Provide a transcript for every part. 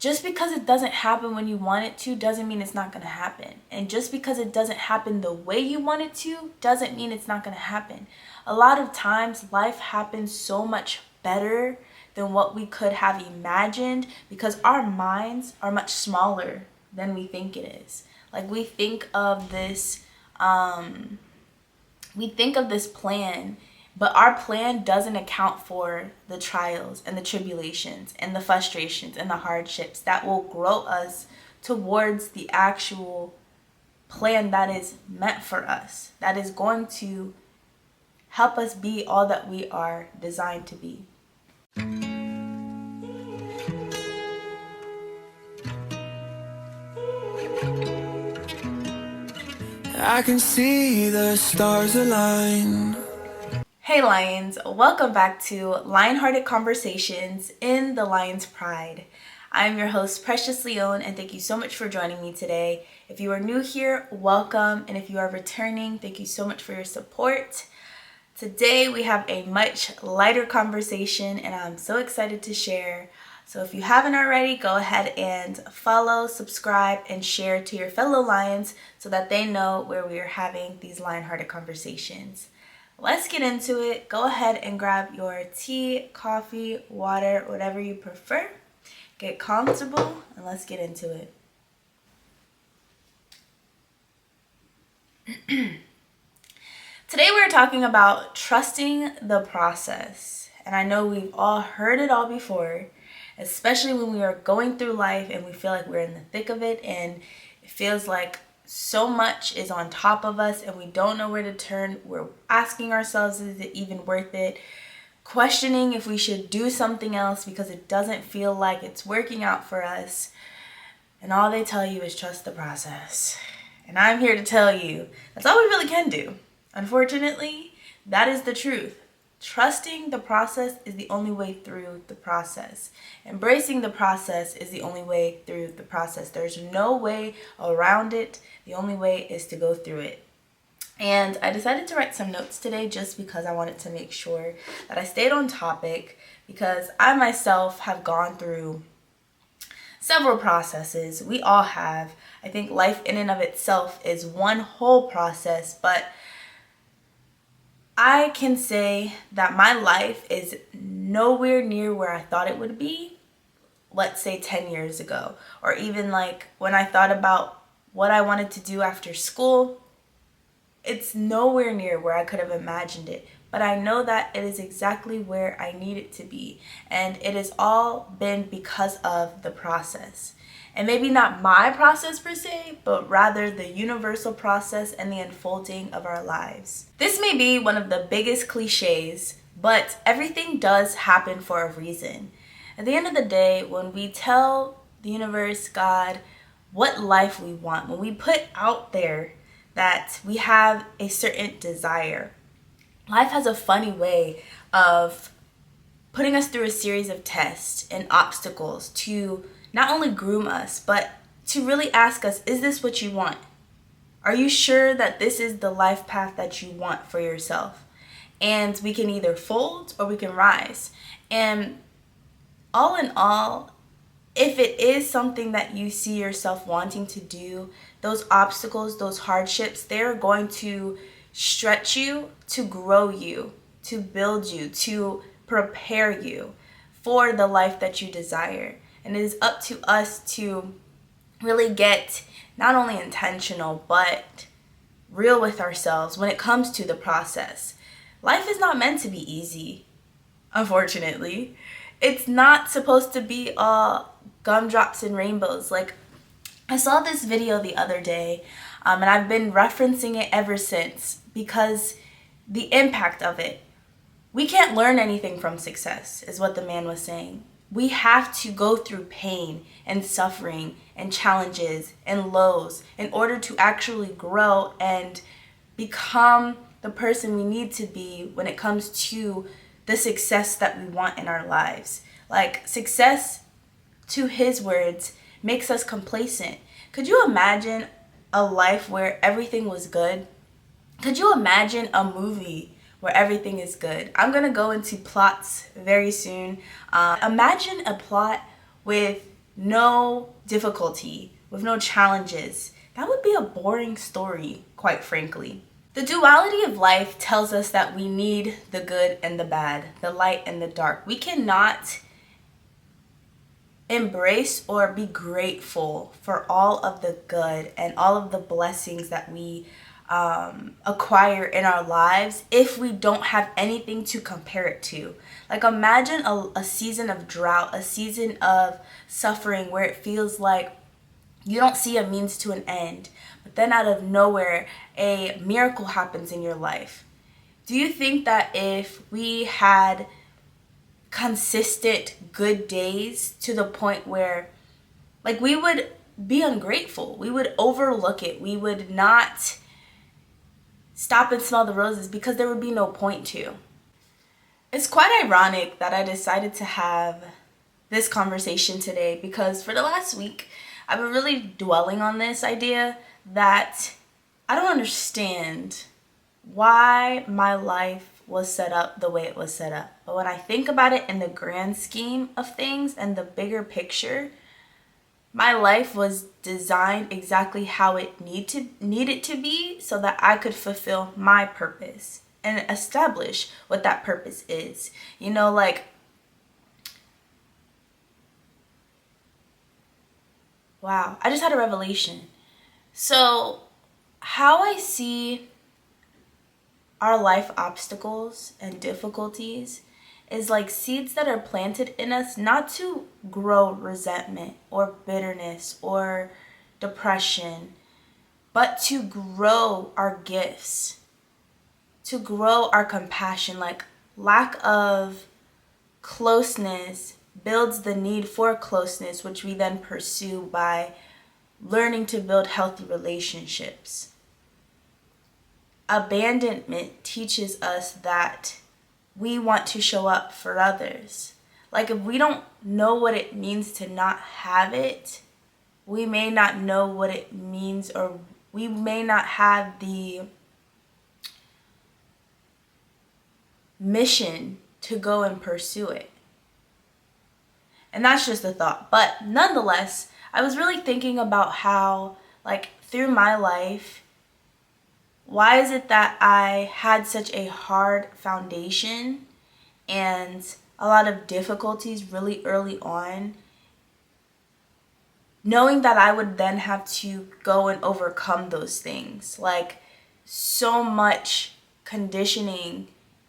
Just because it doesn't happen when you want it to doesn't mean it's not going to happen. And just because it doesn't happen the way you want it to doesn't mean it's not going to happen. A lot of times life happens so much better than what we could have imagined because our minds are much smaller than we think it is. Like we think of this plan, but our plan doesn't account for the trials and the tribulations and the frustrations and the hardships that will grow us towards the actual plan that is meant for us, that is going to help us be all that we are designed to be. I can see the stars align. Hey Lions, welcome back to Lionhearted Conversations in the Lion's Pride. I'm your host, Precious Leone, and thank you so much for joining me today. If you are new here, welcome, and if you are returning, thank you so much for your support. Today we have a much lighter conversation, and I'm so excited to share. So if you haven't already, go ahead and follow, subscribe, and share to your fellow Lions so that they know where we are having these Lionhearted conversations. Let's get into it. Go ahead and grab your tea, coffee, water, whatever you prefer. Get comfortable and let's get into it. Today we're talking about trusting the process. And I know we've all heard it all before, especially when we are going through life and we feel like we're in the thick of it and it feels like so much is on top of us and we don't know where to turn. We're asking ourselves, is it even worth it? Questioning if we should do something else because it doesn't feel like it's working out for us. And all they tell you is trust the process. And I'm here to tell you that's all we really can do. Unfortunately, that is the truth. Trusting the process is the only way through the process. Embracing the process is the only way through the process. There's no way around it. The only way is to go through it. And I decided to write some notes today just because I wanted to make sure that I stayed on topic, because I myself have gone through several processes. We all have. I think life in and of itself is one whole process, but I can say that my life is nowhere near where I thought it would be, let's say 10 years ago, or even like when I thought about what I wanted to do after school. It's nowhere near where I could have imagined it, but I know that it is exactly where I need it to be, and it has all been because of the process. And maybe not my process per se, but rather the universal process and the unfolding of our lives. This may be one of the biggest cliches, but everything does happen for a reason. At the end of the day, when we tell the universe, God, what life we want, when we put out there that we have a certain desire, life has a funny way of putting us through a series of tests and obstacles to not only groom us, but to really ask us, is this what you want? Are you sure that this is the life path that you want for yourself? And we can either fold or we can rise. And all in all, if it is something that you see yourself wanting to do, those obstacles, those hardships, they're going to stretch you, to grow you, to build you, to prepare you for the life that you desire. And it is up to us to really get not only intentional, but real with ourselves when it comes to the process. Life is not meant to be easy, unfortunately. It's not supposed to be all gumdrops and rainbows. Like, I saw this video the other day, and I've been referencing it ever since because the impact of it. We can't learn anything from success, is what the man was saying. We have to go through pain and suffering and challenges and lows in order to actually grow and become the person we need to be when it comes to the success that we want in our lives. Like, success, to his words, makes us complacent. Could you imagine a life where everything was good? Could you imagine a movie where everything is good? I'm going to go into plots very soon. Imagine a plot with no difficulty, with no challenges, that would be a boring story, quite frankly. The duality of life tells us that we need the good and the bad, the light and the dark. We cannot embrace or be grateful for all of the good and all of the blessings that we acquire in our lives if we don't have anything to compare it to. Like, imagine a season of drought, a season of suffering where it feels like you don't see a means to an end, but then out of nowhere a miracle happens in your life. Do you think that if we had consistent good days to the point where, like, we would be ungrateful, we would overlook it, we would not stop and smell the roses because there would be no point to? It's quite ironic that I decided to have this conversation today because for the last week I've been really dwelling on this idea that I don't understand why my life was set up the way it was set up. But when I think about it in the grand scheme of things and the bigger picture, my life was designed exactly how it needed to be so that I could fulfill my purpose and establish what that purpose is. You know, like, wow, I just had a revelation. So, how I see our life obstacles and difficulties is like seeds that are planted in us not to grow resentment or bitterness or depression, but to grow our gifts, to grow our compassion. Like, lack of closeness builds the need for closeness, which we then pursue by learning to build healthy relationships. Abandonment teaches us that we want to show up for others. Like, if we don't know what it means to not have it, we may not know what it means, or we may not have the mission to go and pursue it. And that's just a thought. But nonetheless, I was really thinking about how, like, through my life, why is it that I had such a hard foundation and a lot of difficulties really early on, knowing that I would then have to go and overcome those things. Like, so much conditioning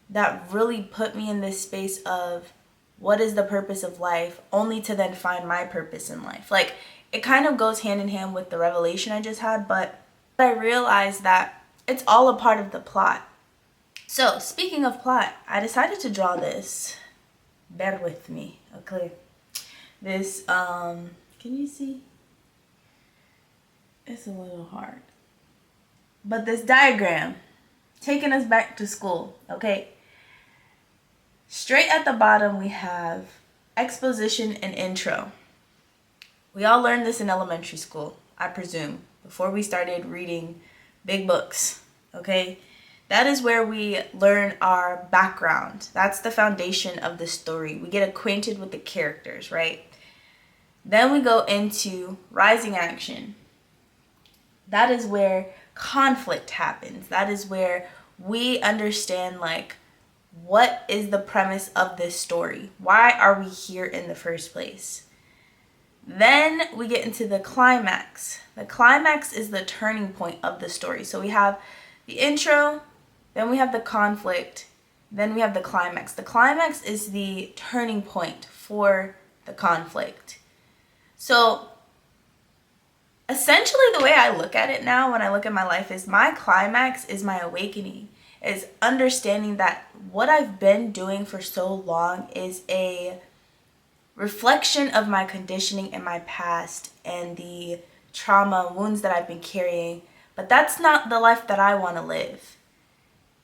that really put me in this space of what is the purpose of life, only to then find my purpose in life. Like, it kind of goes hand in hand with the revelation I just had, but I realized that it's all a part of the plot. So, speaking of plot, I decided to draw this. Bear with me, okay? This, can you see? It's a little hard. But this diagram, taking us back to school, okay? Straight at the bottom, we have exposition and intro. We all learned this in elementary school, I presume, before we started reading big books, okay? That is where we learn our background. That's the foundation of the story. We get acquainted with the characters, right? Then we go into rising action. That is where conflict happens. That is where we understand, like, what is the premise of this story? Why are we here in the first place? Then we get into the climax. The climax is the turning point of the story. So we have the intro, then we have the conflict, then we have the climax. The climax is the turning point for the conflict. So essentially the way I look at it now when I look at my life is my climax is my awakening, is understanding that what I've been doing for so long is a reflection of my conditioning in my past and the trauma, wounds that I've been carrying, but that's not the life that I want to live.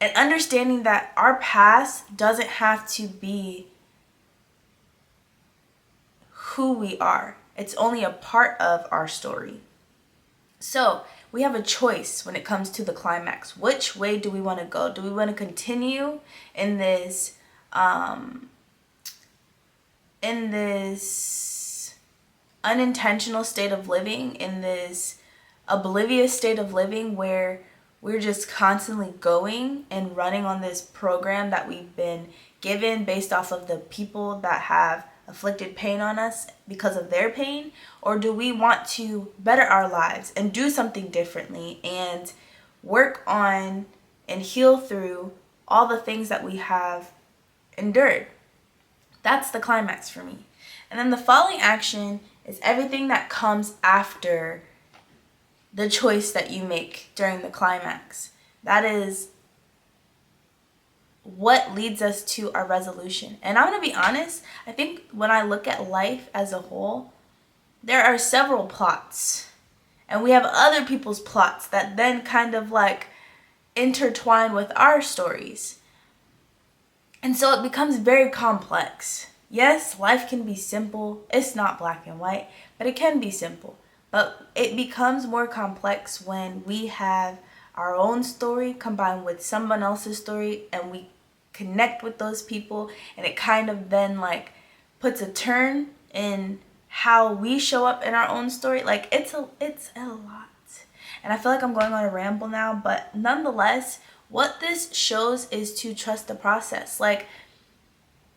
And understanding that our past doesn't have to be who we are. It's only a part of our story. So we have a choice when it comes to the climax. Which way do we want to go? Do we want to continue in this unintentional state of living, in this oblivious state of living where we're just constantly going and running on this program that we've been given based off of the people that have inflicted pain on us because of their pain? Or do we want to better our lives and do something differently and work on and heal through all the things that we have endured? That's the climax for me. And then the following action is everything that comes after the choice that you make during the climax. That is what leads us to our resolution. And I'm going to be honest, I think when I look at life as a whole, there are several plots. And we have other people's plots that then kind of like intertwine with our stories. And so it becomes very complex. Yes, life can be simple. It's not black and white, but it can be simple. But it becomes more complex when we have our own story combined with someone else's story, and we connect with those people, and it kind of then like puts a turn in how we show up in our own story. Like it's a lot. And I feel like I'm going on a ramble now, but nonetheless, what this shows is to trust the process. Like,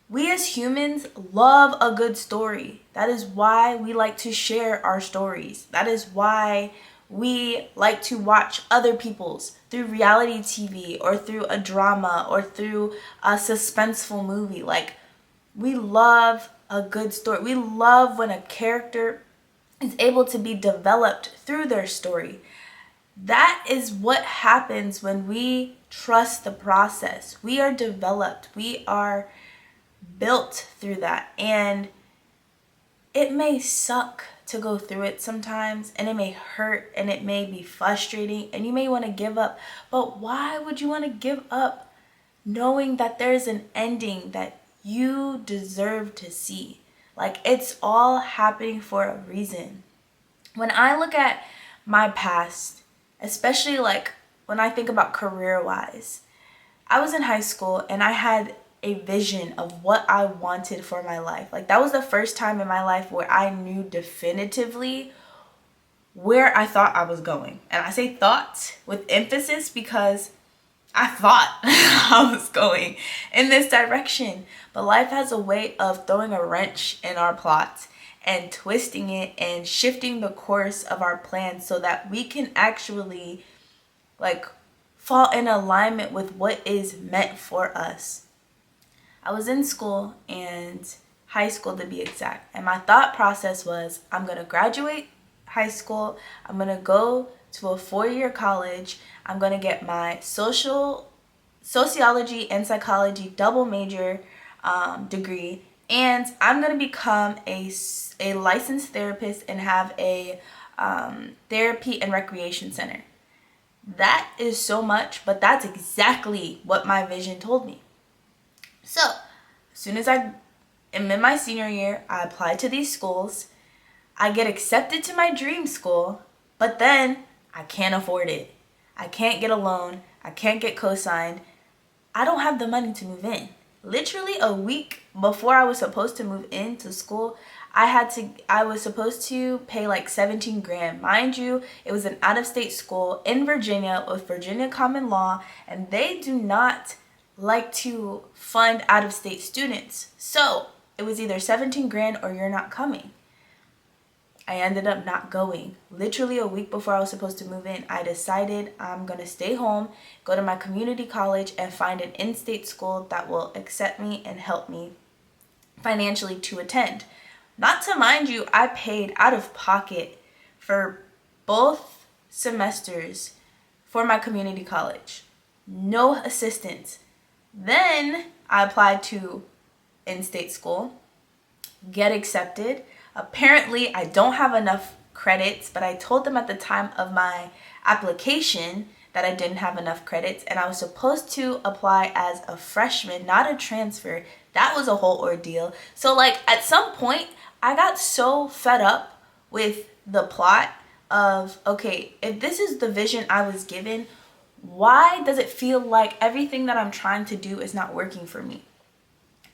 we as humans love a good story. That is why we like to share our stories. That is why we like to watch other people's through reality TV or through a drama or through a suspenseful movie. Like, we love a good story. We love when a character is able to be developed through their story. That is what happens when we trust the process. We are developed. We are built through that. And it may suck to go through it sometimes, and it may hurt, and it may be frustrating, and you may want to give up. But why would you want to give up knowing that there's an ending that you deserve to see? Like, it's all happening for a reason. When I look at my past, especially like when I think about career-wise, I was in high school and I had a vision of what I wanted for my life. Like, that was the first time in my life where I knew definitively where I thought I was going. And I say thought with emphasis because I thought I was going in this direction. But life has a way of throwing a wrench in our plot and twisting it and shifting the course of our plans so that we can actually like fall in alignment with what is meant for us. I was in school, and high school to be exact, and my thought process was, I'm going to graduate high school, I'm going to go to a 4-year college, I'm going to get my sociology and psychology double major degree, and I'm going to become a licensed therapist and have a therapy and recreation center. That is so much, but that's exactly what my vision told me. So, as soon as I am in my senior year, I apply to these schools. I get accepted to my dream school, but then I can't afford it. I can't get a loan. I can't get co-signed. I don't have the money to move in. Literally a week before I was supposed to move into school, I was supposed to pay like 17 grand. Mind you, it was an out-of-state school in Virginia with Virginia common law, and they do not like to fund out-of-state students. So it was either 17 grand or you're not coming. I ended up not going. Literally a week before I was supposed to move in, I decided I'm going to stay home, go to my community college, and find an in-state school that will accept me and help me financially to attend. Not to mind you, I paid out of pocket for both semesters for my community college. No assistance. Then I applied to in-state school, get accepted. Apparently, I don't have enough credits, but I told them at the time of my application that I didn't have enough credits, and I was supposed to apply as a freshman, not a transfer. That was a whole ordeal. So, like, at some point, I got so fed up with the plot of, okay, if this is the vision I was given, why does it feel like everything that I'm trying to do is not working for me?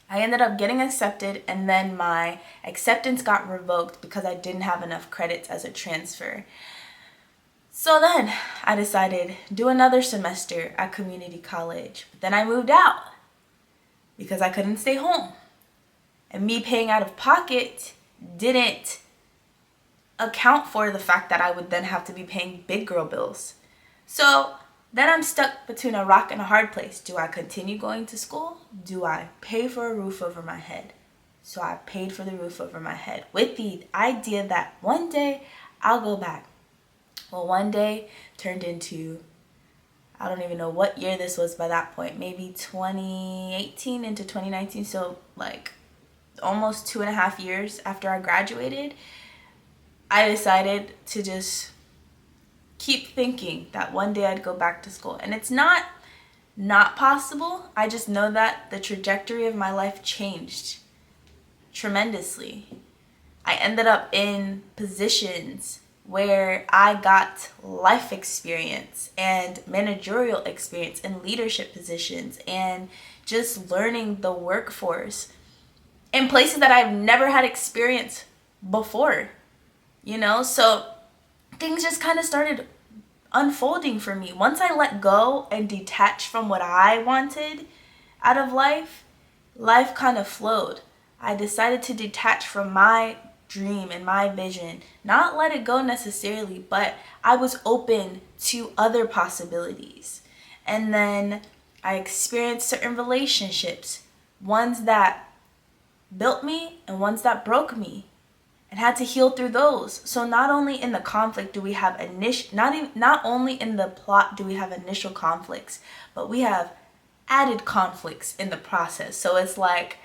I ended up getting accepted, and then my acceptance got revoked because I didn't have enough credits as a transfer. So then I decided do another semester at community college. But then I moved out because I couldn't stay home. And me paying out of pocket didn't account for the fact that I would then have to be paying big girl bills. So then I'm stuck between a rock and a hard place. Do I continue going to school? Do I pay for a roof over my head? So I paid for the roof over my head with the idea that one day I'll go back. Well, one day turned into, I don't even know what year this was by that point, maybe 2018 into 2019. So like almost 2.5 years after I graduated, I decided to just keep thinking that one day I'd go back to school. And it's not possible. I just know that the trajectory of my life changed tremendously. I ended up in positions where I got life experience and managerial experience and leadership positions and just learning the workforce in places that I've never had experience before, So things just kind of started unfolding for me. Once I let go and detach from what I wanted out of life, life kind of flowed. I decided to detach from my dream and my vision, not let it go necessarily, but I was open to other possibilities. And then I experienced certain relationships, ones that built me and ones that broke me, and had to heal through those. So not only in the conflict do we have not only in the plot do we have initial conflicts, but we have added conflicts in the process. So it's like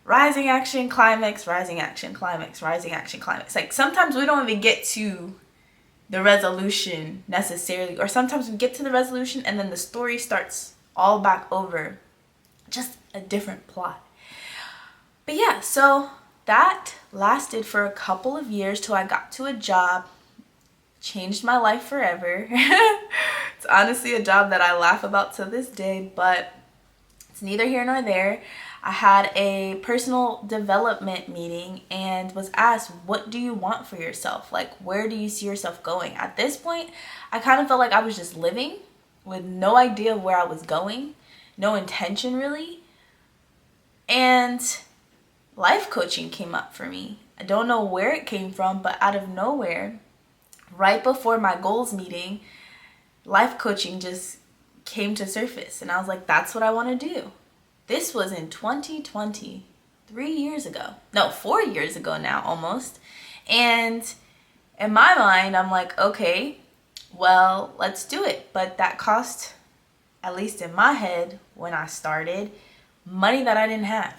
rising action, climax, rising action, climax, rising action, climax. Like sometimes we don't even get to the resolution necessarily, or sometimes we get to the resolution and then the story starts all back over, just a different plot. But yeah, so that lasted for a couple of years till I got to a job, changed my life forever. It's honestly a job that I laugh about to this day, but it's neither here nor there. I had a personal development meeting and was asked, what do you want for yourself? Like, where do you see yourself going? At this point, I kind of felt like I was just living with no idea of where I was going, no intention really. And life coaching came up for me. I don't know where it came from, but out of nowhere, right before my goals meeting, life coaching just came to surface. And I was like, that's what I want to do. This was in 2020, 3 years ago. No, 4 years ago now, almost. And in my mind, I'm like, okay, well, let's do it. But that cost, at least in my head, when I started, money that I didn't have.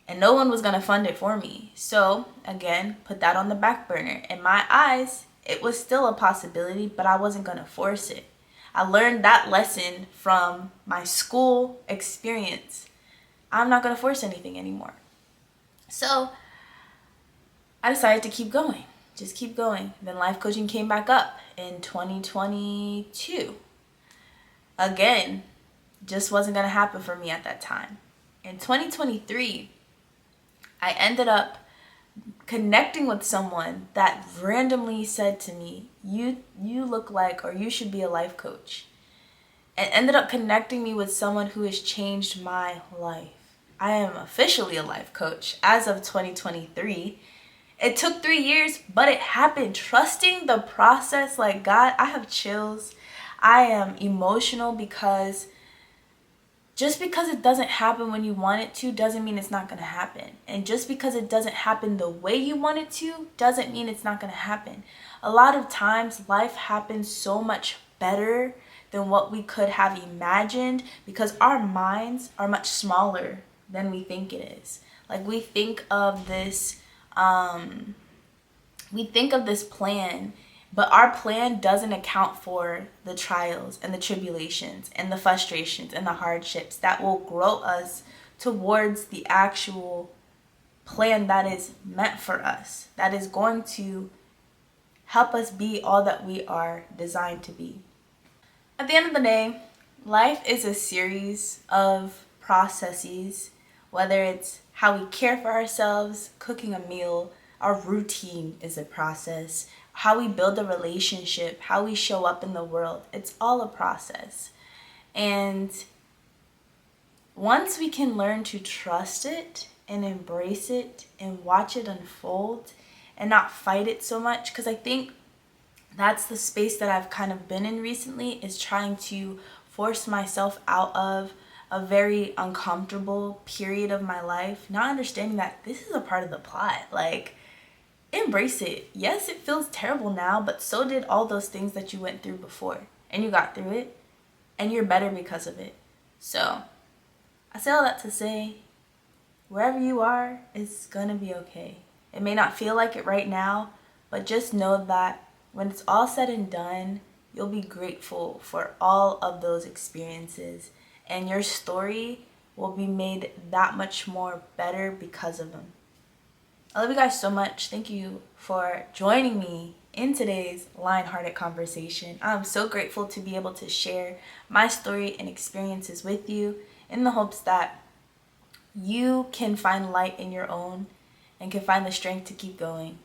And no one was going to fund it for me. So, again, put that on the back burner. In my eyes, it was still a possibility, but I wasn't going to force it. I learned that lesson from my school experience. I'm not going to force anything anymore. So I decided to keep going. Just keep going. Then life coaching came back up in 2022. Again, just wasn't going to happen for me at that time. In 2023, I ended up connecting with someone that randomly said to me, you look like, or you should be a life coach. And ended up connecting me with someone who has changed my life. I am officially a life coach as of 2023. It took 3 years, but it happened. Trusting the process, like God, I have chills. I am emotional because just because it doesn't happen when you want it to doesn't mean it's not going to happen. And just because it doesn't happen the way you want it to doesn't mean it's not going to happen. A lot of times life happens so much better than what we could have imagined because our minds are much smaller than we think it is. Like we think of this plan, but our plan doesn't account for the trials and the tribulations and the frustrations and the hardships that will grow us towards the actual plan that is meant for us, that is going to help us be all that we are designed to be. At the end of the day, life is a series of processes Whether it's how we care for ourselves, cooking a meal, our routine is a process. How we build a relationship, how we show up in the world, it's all a process. And once we can learn to trust it and embrace it and watch it unfold and not fight it so much, because I think that's the space that I've kind of been in recently, is trying to force myself out of a very uncomfortable period of my life, not understanding that this is a part of the plot. Like, embrace it. Yes, it feels terrible now, but so did all those things that you went through before. And you got through it, and you're better because of it. So, I say all that to say, wherever you are, it's gonna be okay. It may not feel like it right now, but just know that when it's all said and done, you'll be grateful for all of those experiences, and your story will be made that much more better because of them. I love you guys so much. Thank you for joining me in today's Lionhearted conversation. I'm so grateful to be able to share my story and experiences with you, in the hopes that you can find light in your own and can find the strength to keep going.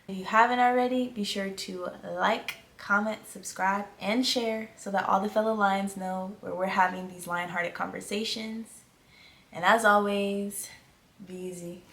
If you haven't already, be sure to like, comment, subscribe, and share so that all the fellow lions know where we're having these Lionhearted conversations. And as always, be easy.